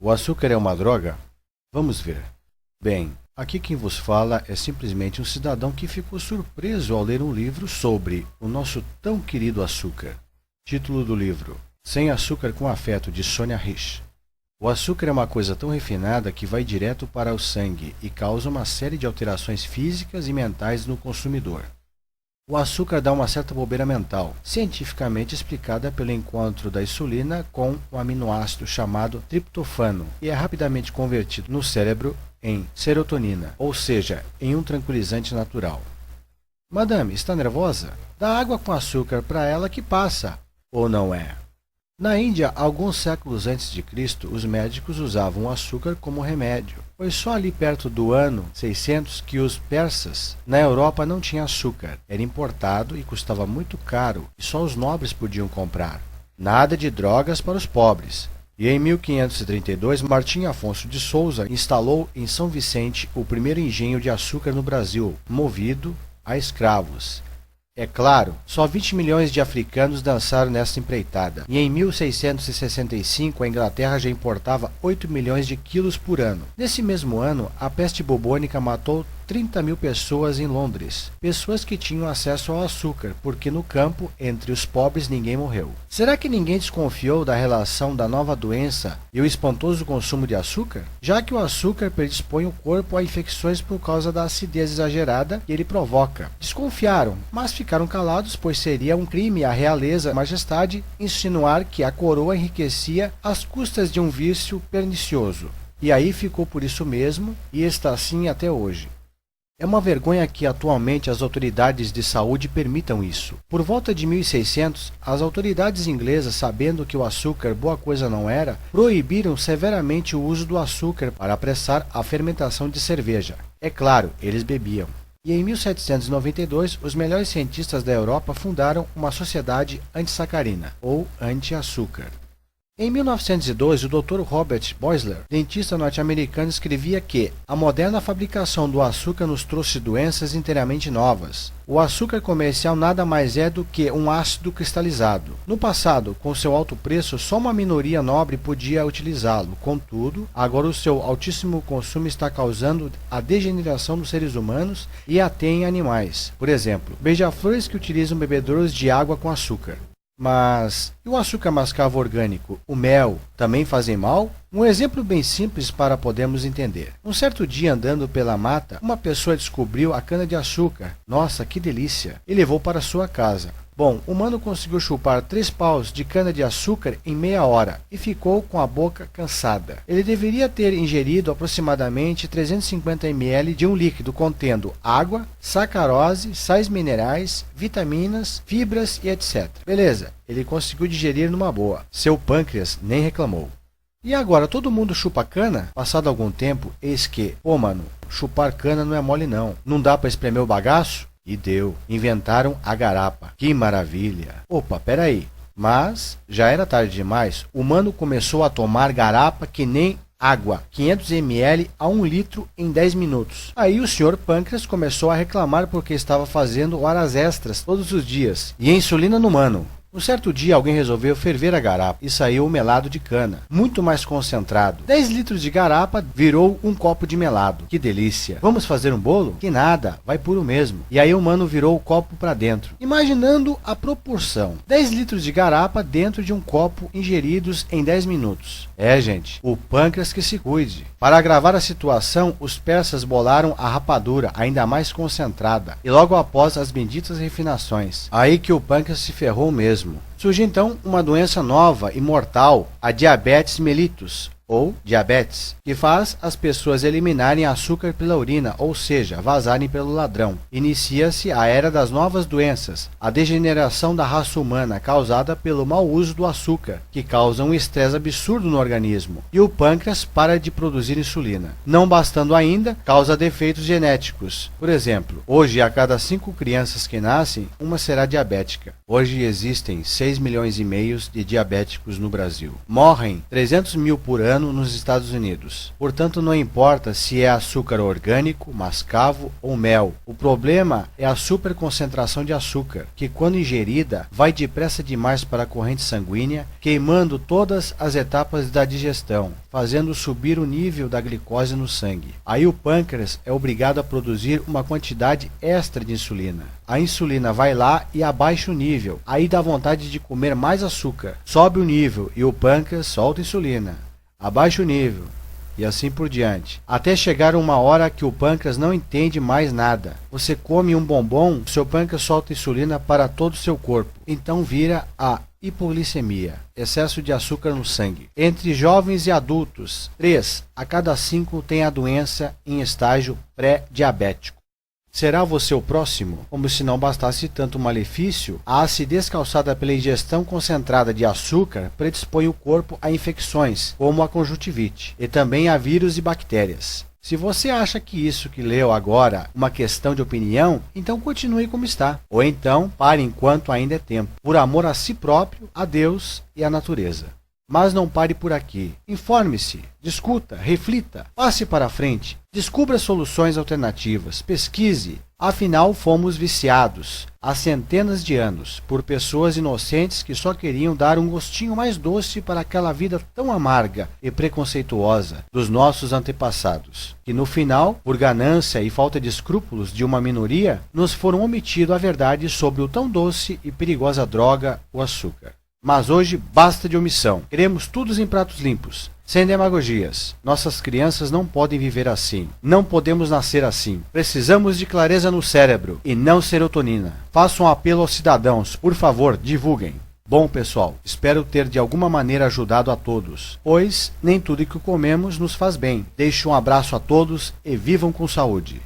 O açúcar é uma droga? Vamos ver. Bem, aqui quem vos fala é simplesmente um cidadão que ficou surpreso ao ler um livro sobre o nosso tão querido açúcar. Título do livro: Sem Açúcar com Afeto, de Sonia Rich. O açúcar é uma coisa tão refinada que vai direto para o sangue e causa uma série de alterações físicas e mentais no consumidor. O açúcar dá uma certa bobeira mental, cientificamente explicada pelo encontro da insulina com um aminoácido chamado triptofano, e é rapidamente convertido no cérebro em serotonina, ou seja, em um tranquilizante natural. Madame, está nervosa? Dá água com açúcar para ela que passa, ou não é? Na Índia, alguns séculos antes de Cristo, os médicos usavam o açúcar como remédio. Foi só ali perto do ano 600 que os persas na Europa não tinham açúcar. Era importado e custava muito caro, e só os nobres podiam comprar. Nada de drogas para os pobres. E em 1532, Martim Afonso de Souza instalou em São Vicente o primeiro engenho de açúcar no Brasil, movido a escravos. É claro, só 20 milhões de africanos dançaram nessa empreitada, e em 1665 a Inglaterra já importava 8 milhões de quilos por ano. Nesse mesmo ano, a peste bubônica matou 30 mil pessoas em Londres, pessoas que tinham acesso ao açúcar, porque no campo, entre os pobres, ninguém morreu. Será que ninguém desconfiou da relação da nova doença e o espantoso consumo de açúcar? Já que o açúcar predispõe o corpo a infecções por causa da acidez exagerada que ele provoca. Desconfiaram, mas ficaram calados, pois seria um crime à realeza e majestade insinuar que a coroa enriquecia às custas de um vício pernicioso. E aí ficou por isso mesmo, e está assim até hoje. É uma vergonha que atualmente as autoridades de saúde permitam isso. Por volta de 1600, as autoridades inglesas, sabendo que o açúcar boa coisa não era, proibiram severamente o uso do açúcar para apressar a fermentação de cerveja. É claro, eles bebiam. E em 1792, os melhores cientistas da Europa fundaram uma sociedade antissacarina, ou anti-açúcar. Em 1912, o Dr. Robert Boisler, dentista norte-americano, escrevia que a moderna fabricação do açúcar nos trouxe doenças inteiramente novas. O açúcar comercial nada mais é do que um ácido cristalizado. No passado, com seu alto preço, só uma minoria nobre podia utilizá-lo. Contudo, agora o seu altíssimo consumo está causando a degeneração dos seres humanos e até em animais. Por exemplo, beija-flores que utilizam bebedouros de água com açúcar. Mas e o açúcar mascavo orgânico, o mel, também fazem mal? Um exemplo bem simples para podermos entender. Um certo dia, andando pela mata, uma pessoa descobriu a cana-de-açúcar. Nossa, que delícia! E levou para sua casa. Bom, o mano conseguiu chupar 3 paus de cana-de-açúcar em meia hora e ficou com a boca cansada. Ele deveria ter ingerido aproximadamente 350 ml de um líquido contendo água, sacarose, sais minerais, vitaminas, fibras e etc. Beleza, ele conseguiu digerir numa boa. Seu pâncreas nem reclamou. E agora, todo mundo chupa cana? Passado algum tempo, eis que, mano, chupar cana não é mole não. Não dá para espremer o bagaço? E deu. Inventaram a garapa. Que maravilha! Opa, peraí. Mas já era tarde demais. O mano começou a tomar garapa que nem água. 500 ml a 1 litro em 10 minutos. Aí o senhor pâncreas começou a reclamar porque estava fazendo horas extras todos os dias. E insulina no mano. Um certo dia alguém resolveu ferver a garapa e saiu o melado de cana, muito mais concentrado. 10 litros de garapa virou um copo de melado. Que delícia! Vamos fazer um bolo? Que nada, vai puro mesmo. E aí o mano virou o copo para dentro. Imaginando a proporção. 10 litros de garapa dentro de um copo ingeridos em 10 minutos. É, gente, o pâncreas que se cuide. Para agravar a situação, os persas bolaram a rapadura ainda mais concentrada. E logo após as benditas refinações. Aí que o pâncreas se ferrou mesmo. Surge então uma doença nova e mortal, a diabetes mellitus, ou diabetes, que faz as pessoas eliminarem açúcar pela urina, ou seja, vazarem pelo ladrão. Inicia-se a era das novas doenças, a degeneração da raça humana causada pelo mau uso do açúcar, que causa um estresse absurdo no organismo, e o pâncreas para de produzir insulina. Não bastando ainda, causa defeitos genéticos. Por exemplo, hoje a cada 5 crianças que nascem, uma será diabética. Hoje existem 6 milhões e meio de diabéticos no Brasil. Morrem 300 mil por ano ano nos Estados Unidos. Portanto, não importa se é açúcar orgânico, mascavo ou mel. O problema é a superconcentração de açúcar, que quando ingerida, vai depressa demais para a corrente sanguínea, queimando todas as etapas da digestão, fazendo subir o nível da glicose no sangue. Aí o pâncreas é obrigado a produzir uma quantidade extra de insulina. A insulina vai lá e abaixa o nível. Aí dá vontade de comer mais açúcar. Sobe o nível e o pâncreas solta insulina. Abaixa o nível e assim por diante. Até chegar uma hora que o pâncreas não entende mais nada. Você come um bombom, seu pâncreas solta insulina para todo o seu corpo. Então vira a hipoglicemia, excesso de açúcar no sangue. Entre jovens e adultos, 3 a cada 5 tem a doença em estágio pré-diabético. Será você o próximo? Como se não bastasse tanto malefício, a acidez causada pela ingestão concentrada de açúcar predispõe o corpo a infecções, como a conjuntivite, e também a vírus e bactérias. Se você acha que isso que leu agora é uma questão de opinião, então continue como está. Ou então, pare enquanto ainda é tempo, por amor a si próprio, a Deus e à natureza. Mas não pare por aqui. Informe-se, discuta, reflita, passe para frente, descubra soluções alternativas, pesquise. Afinal, fomos viciados, há centenas de anos, por pessoas inocentes que só queriam dar um gostinho mais doce para aquela vida tão amarga e preconceituosa dos nossos antepassados, que no final, por ganância e falta de escrúpulos de uma minoria, nos foram omitido a verdade sobre o tão doce e perigosa droga, o açúcar. Mas hoje basta de omissão. Queremos tudo em pratos limpos, sem demagogias. Nossas crianças não podem viver assim. Não podemos nascer assim. Precisamos de clareza no cérebro e não serotonina. Faço um apelo aos cidadãos. Por favor, divulguem. Bom, pessoal, espero ter de alguma maneira ajudado a todos, pois nem tudo que comemos nos faz bem. Deixo um abraço a todos e vivam com saúde.